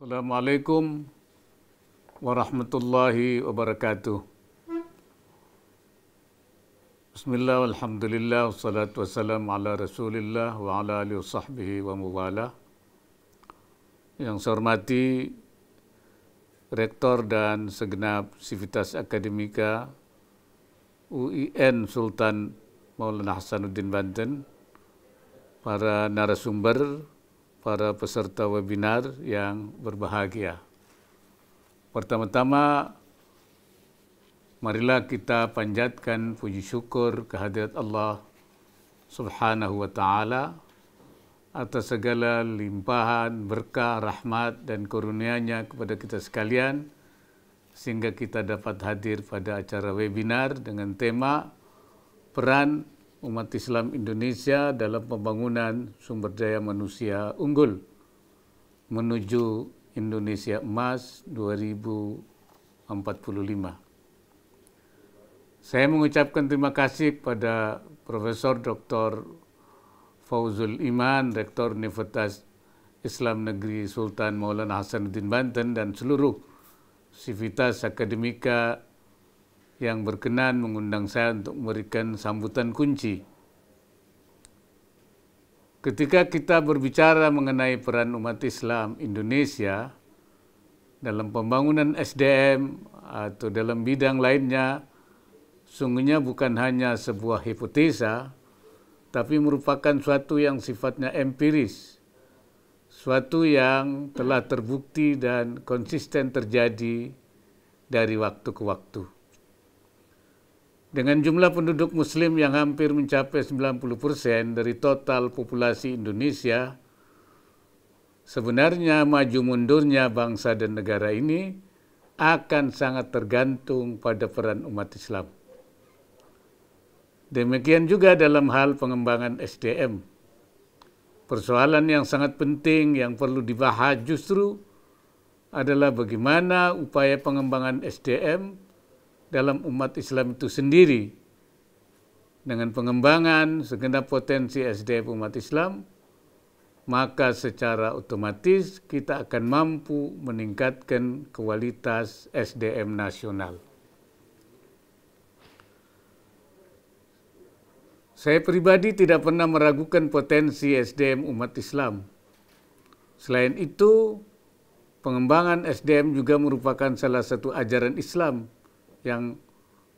Assalamualaikum warahmatullahi wabarakatuh. Bismillah, alhamdulillah, wassalatu wassalamu ala rasulillah wa ala alihi wa sahbihi wa mawala. Yang saya hormati Rektor dan segenap Sivitas Akademika UIN Sultan Maulana Hasanuddin Banten, para narasumber, para peserta webinar yang berbahagia. Pertama-tama, marilah kita panjatkan puji syukur kehadirat Allah Subhanahu wa Ta'ala atas segala limpahan, berkah, rahmat dan karunia-Nya kepada kita sekalian, sehingga kita dapat hadir pada acara webinar dengan tema Peran Umat Islam Indonesia dalam pembangunan sumber daya manusia unggul menuju Indonesia Emas 2045. Saya mengucapkan terima kasih kepada Profesor Dr. Fauzul Iman, Rektor Universitas Islam Negeri Sultan Maulana Hasanuddin Banten, dan seluruh Sivitas Akademika yang berkenan mengundang saya untuk memberikan sambutan kunci. Ketika kita berbicara mengenai peran umat Islam Indonesia dalam pembangunan SDM atau dalam bidang lainnya, sungguhnya bukan hanya sebuah hipotesa, tapi merupakan suatu yang sifatnya empiris, suatu yang telah terbukti dan konsisten terjadi dari waktu ke waktu. Dengan jumlah penduduk muslim yang hampir mencapai 90% dari total populasi Indonesia, sebenarnya maju mundurnya bangsa dan negara ini akan sangat tergantung pada peran umat Islam. Demikian juga dalam hal pengembangan SDM. Persoalan yang sangat penting yang perlu dibahas justru adalah bagaimana upaya pengembangan SDM dalam umat Islam itu sendiri. Dengan pengembangan segenap potensi SDM umat Islam, maka secara otomatis kita akan mampu meningkatkan kualitas SDM nasional. Saya pribadi tidak pernah meragukan potensi SDM umat Islam. Selain itu, pengembangan SDM juga merupakan salah satu ajaran Islam yang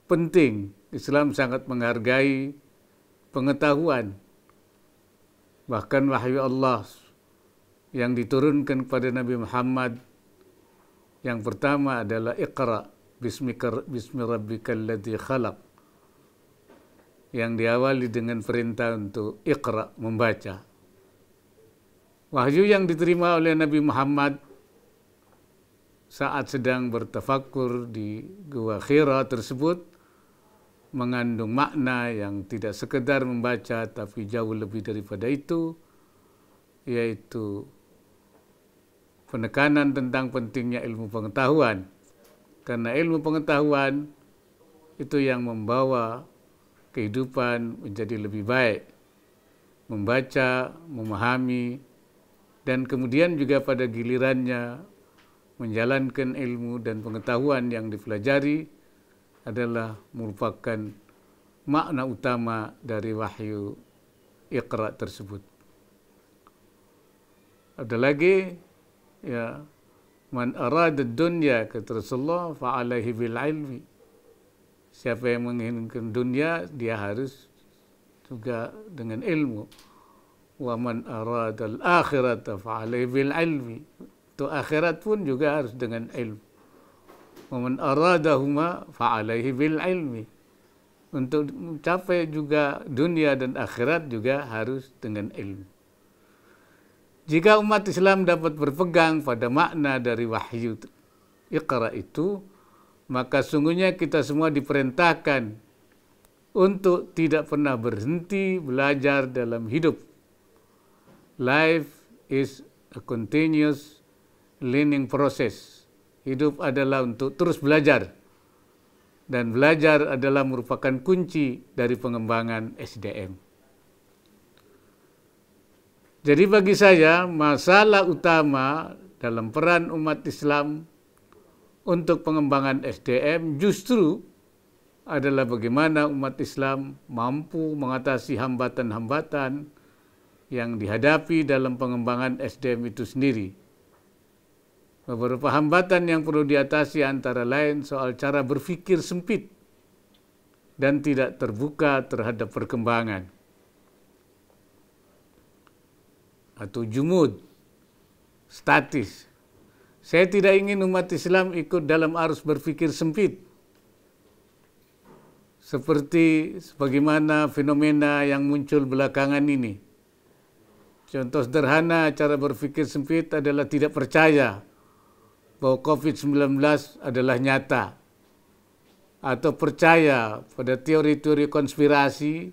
penting. Islam sangat menghargai pengetahuan. Bahkan wahyu Allah yang diturunkan kepada Nabi Muhammad yang pertama adalah Iqra bismi rabbikal ladzi khalaq, yang diawali dengan perintah untuk Iqra, membaca. Wahyu yang diterima oleh Nabi Muhammad saat sedang bertafakkur di Gua Hira tersebut mengandung makna yang tidak sekedar membaca, tapi jauh lebih daripada itu, yaitu penekanan tentang pentingnya ilmu pengetahuan. Karena ilmu pengetahuan itu yang membawa kehidupan menjadi lebih baik. Membaca, memahami, dan kemudian juga pada gilirannya menjalankan ilmu dan pengetahuan yang dipelajari adalah merupakan makna utama dari wahyu Iqra tersebut. Ada lagi, ya, man arada dunya, kata Rasulullah, fa'alaihi bil ilmi. Siapa yang menginginkan dunia, dia harus juga dengan ilmu. Wa man arada al-akhirata fa'alaihi bil ilmi. Untuk akhirat pun juga harus dengan ilmu. Man aradahuma fa'alaihi bil ilmi. Untuk mencapai juga dunia dan akhirat juga harus dengan ilmu. Jika umat Islam dapat berpegang pada makna dari wahyu Iqra itu, maka sungguhnya kita semua diperintahkan untuk tidak pernah berhenti belajar dalam hidup. Life is a continuous learning process. Hidup adalah untuk terus belajar. Dan belajar adalah merupakan kunci dari pengembangan SDM. Jadi bagi saya, masalah utama dalam peran umat Islam untuk pengembangan SDM justru adalah bagaimana umat Islam mampu mengatasi hambatan-hambatan yang dihadapi dalam pengembangan SDM itu sendiri. Beberapa hambatan yang perlu diatasi antara lain soal cara berpikir sempit dan tidak terbuka terhadap perkembangan, atau jumud, statis. Saya tidak ingin umat Islam ikut dalam arus berpikir sempit, seperti sebagaimana fenomena yang muncul belakangan ini. Contoh sederhana cara berpikir sempit adalah tidak percaya bahwa COVID-19 adalah nyata, atau percaya pada teori-teori konspirasi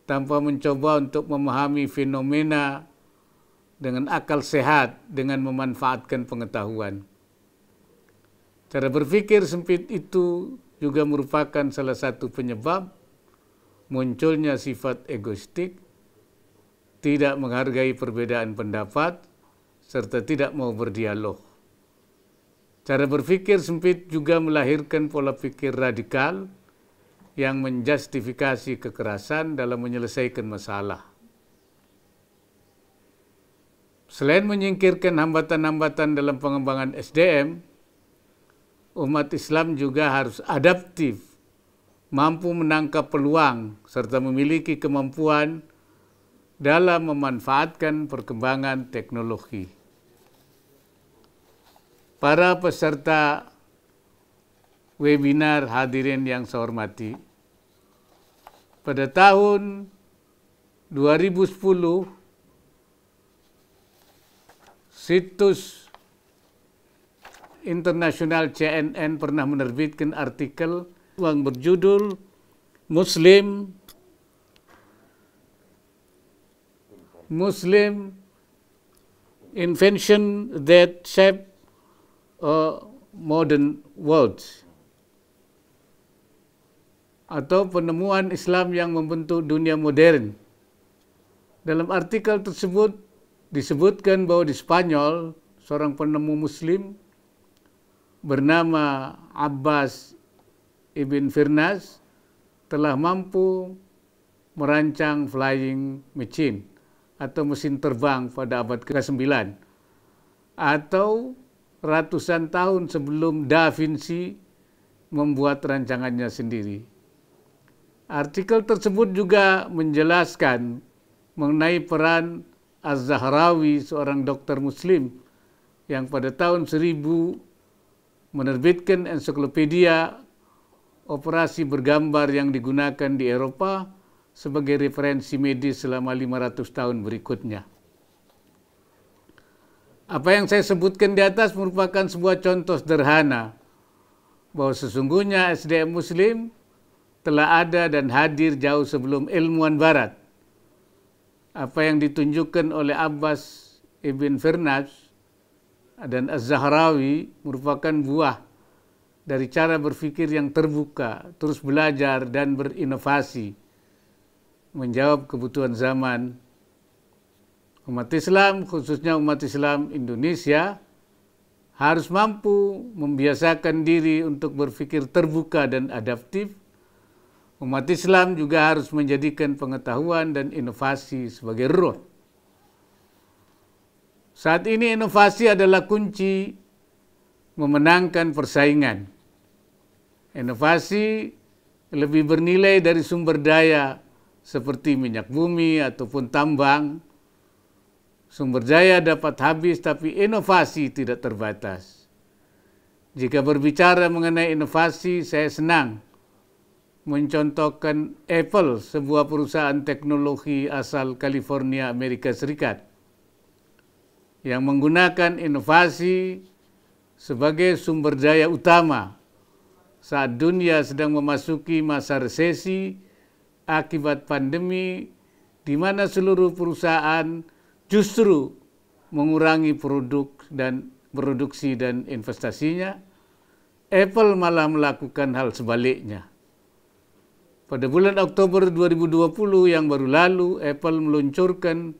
tanpa mencoba untuk memahami fenomena dengan akal sehat dengan memanfaatkan pengetahuan. Cara berpikir sempit itu juga merupakan salah satu penyebab munculnya sifat egoistik, tidak menghargai perbedaan pendapat, serta tidak mau berdialog. Cara berpikir sempit juga melahirkan pola pikir radikal yang menjustifikasi kekerasan dalam menyelesaikan masalah. Selain menyingkirkan hambatan-hambatan dalam pengembangan SDM, umat Islam juga harus adaptif, mampu menangkap peluang, serta memiliki kemampuan dalam memanfaatkan perkembangan teknologi. Para peserta webinar hadirin yang saya hormati, pada tahun 2010, situs internasional CNN pernah menerbitkan artikel yang berjudul Muslim Invention that Shape a Modern World, atau penemuan Islam yang membentuk dunia modern. Dalam artikel tersebut disebutkan bahwa di Spanyol, seorang penemu Muslim bernama Abbas ibn Firnas telah mampu merancang flying machine atau mesin terbang pada abad ke-9, atau ratusan tahun sebelum Da Vinci membuat rancangannya sendiri. Artikel tersebut juga menjelaskan mengenai peran Az-Zahrawi, seorang dokter Muslim yang pada tahun 1000 menerbitkan ensiklopedia operasi bergambar yang digunakan di Eropa sebagai referensi medis selama 500 tahun berikutnya. Apa yang saya sebutkan di atas merupakan sebuah contoh sederhana bahwa sesungguhnya SDM Muslim telah ada dan hadir jauh sebelum ilmuwan Barat. Apa yang ditunjukkan oleh Abbas ibn Firnas dan Az-Zahrawi merupakan buah dari cara berpikir yang terbuka, terus belajar dan berinovasi, menjawab kebutuhan zaman. Umat Islam, khususnya umat Islam Indonesia, harus mampu membiasakan diri untuk berpikir terbuka dan adaptif. Umat Islam juga harus menjadikan pengetahuan dan inovasi sebagai ruh. Saat ini inovasi adalah kunci memenangkan persaingan. Inovasi lebih bernilai dari sumber daya seperti minyak bumi ataupun tambang. Sumber daya dapat habis, tapi inovasi tidak terbatas. Jika berbicara mengenai inovasi, saya senang mencontohkan Apple, sebuah perusahaan teknologi asal California, Amerika Serikat, yang menggunakan inovasi sebagai sumber daya utama saat dunia sedang memasuki masa resesi akibat pandemi, di mana seluruh perusahaan justru mengurangi produksi dan investasinya. Apple malah melakukan hal sebaliknya. Pada bulan Oktober 2020 yang baru lalu, Apple meluncurkan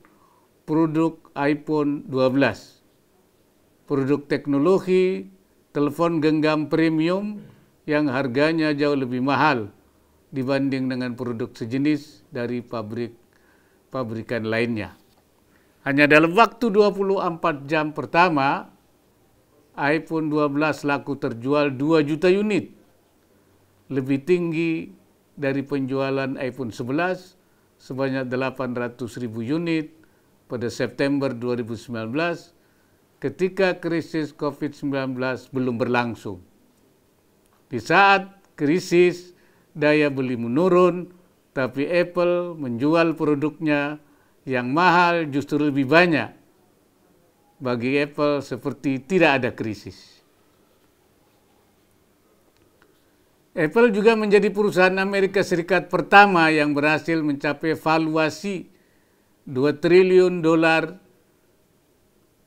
produk iPhone 12 produk teknologi, telepon genggam premium yang harganya jauh lebih mahal dibanding dengan produk sejenis dari pabrikan lainnya. Hanya dalam waktu 24 jam pertama, iPhone 12 laku terjual 2 juta unit, lebih tinggi dari penjualan iPhone 11 sebanyak 800.000 unit pada September 2019 ketika krisis COVID-19 belum berlangsung. Di saat krisis, daya beli menurun, tapi Apple menjual produknya yang mahal justru lebih banyak. Bagi Apple seperti tidak ada krisis. Apple juga menjadi perusahaan Amerika Serikat pertama yang berhasil mencapai valuasi 2 triliun dolar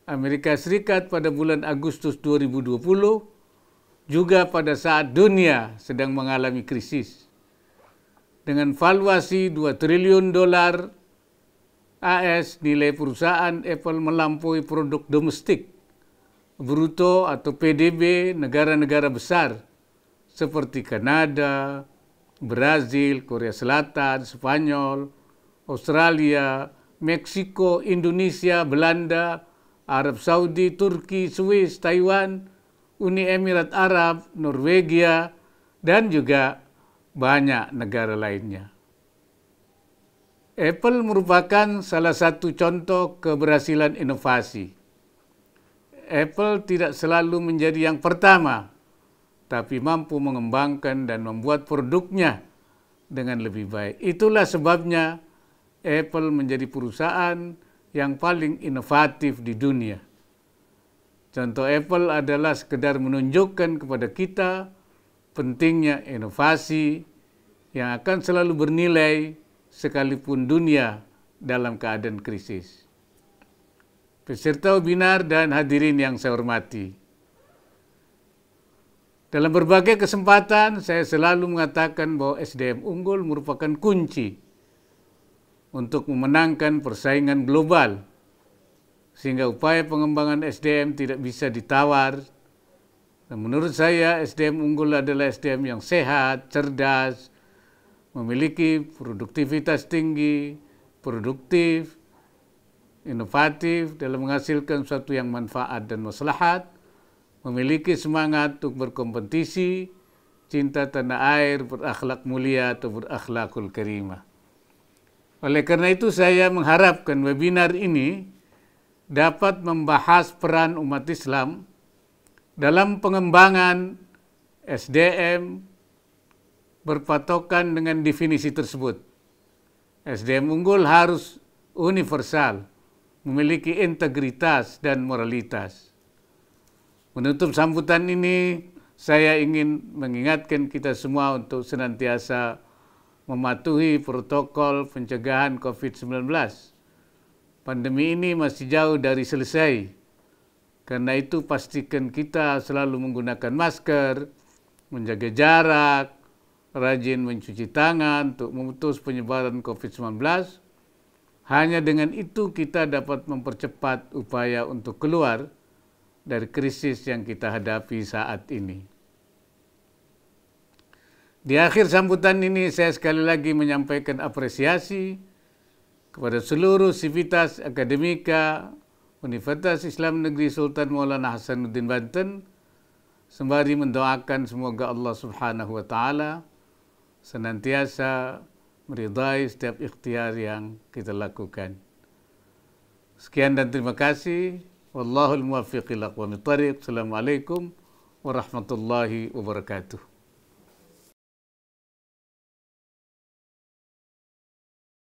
Amerika Serikat pada bulan Agustus 2020, juga pada saat dunia sedang mengalami krisis. Dengan valuasi 2 triliun dolar AS, nilai perusahaan Apple melampaui produk domestik bruto atau PDB negara-negara besar seperti Kanada, Brazil, Korea Selatan, Spanyol, Australia, Meksiko, Indonesia, Belanda, Arab Saudi, Turki, Swiss, Taiwan, Uni Emirat Arab, Norwegia, dan juga banyak negara lainnya. Apple merupakan salah satu contoh keberhasilan inovasi. Apple tidak selalu menjadi yang pertama, tapi mampu mengembangkan dan membuat produknya dengan lebih baik. Itulah sebabnya Apple menjadi perusahaan yang paling inovatif di dunia. Contoh Apple adalah sekedar menunjukkan kepada kita pentingnya inovasi yang akan selalu bernilai sekalipun dunia dalam keadaan krisis. Peserta webinar dan hadirin yang saya hormati, dalam berbagai kesempatan saya selalu mengatakan bahwa SDM unggul merupakan kunci untuk memenangkan persaingan global, sehingga upaya pengembangan SDM tidak bisa ditawar. Dan menurut saya SDM unggul adalah SDM yang sehat, cerdas, memiliki produktivitas tinggi, produktif, inovatif dalam menghasilkan sesuatu yang manfaat dan maslahat, memiliki semangat untuk berkompetisi, cinta tanah air, berakhlak mulia atau berakhlakul karimah. Oleh karena itu saya mengharapkan webinar ini dapat membahas peran umat Islam dalam pengembangan SDM berpatokan dengan definisi tersebut. SDM unggul harus universal, memiliki integritas dan moralitas. Menutup sambutan ini, saya ingin mengingatkan kita semua untuk senantiasa mematuhi protokol pencegahan COVID-19. Pandemi ini masih jauh dari selesai. Karena itu pastikan kita selalu menggunakan masker, menjaga jarak, rajin mencuci tangan untuk memutus penyebaran COVID-19. Hanya dengan itu kita dapat mempercepat upaya untuk keluar dari krisis yang kita hadapi saat ini. Di akhir sambutan ini saya sekali lagi menyampaikan apresiasi kepada seluruh sivitas akademika Universitas Islam Negeri Sultan Maulana Hasanuddin Banten, sembari mendoakan semoga Allah Subhanahu wa taala senantiasa meridai setiap ikhtiar yang kita lakukan. Sekian dan terima kasih. Wallahul muwaffiq ila aqwamit thariq. Assalamualaikum warahmatullahi wabarakatuh.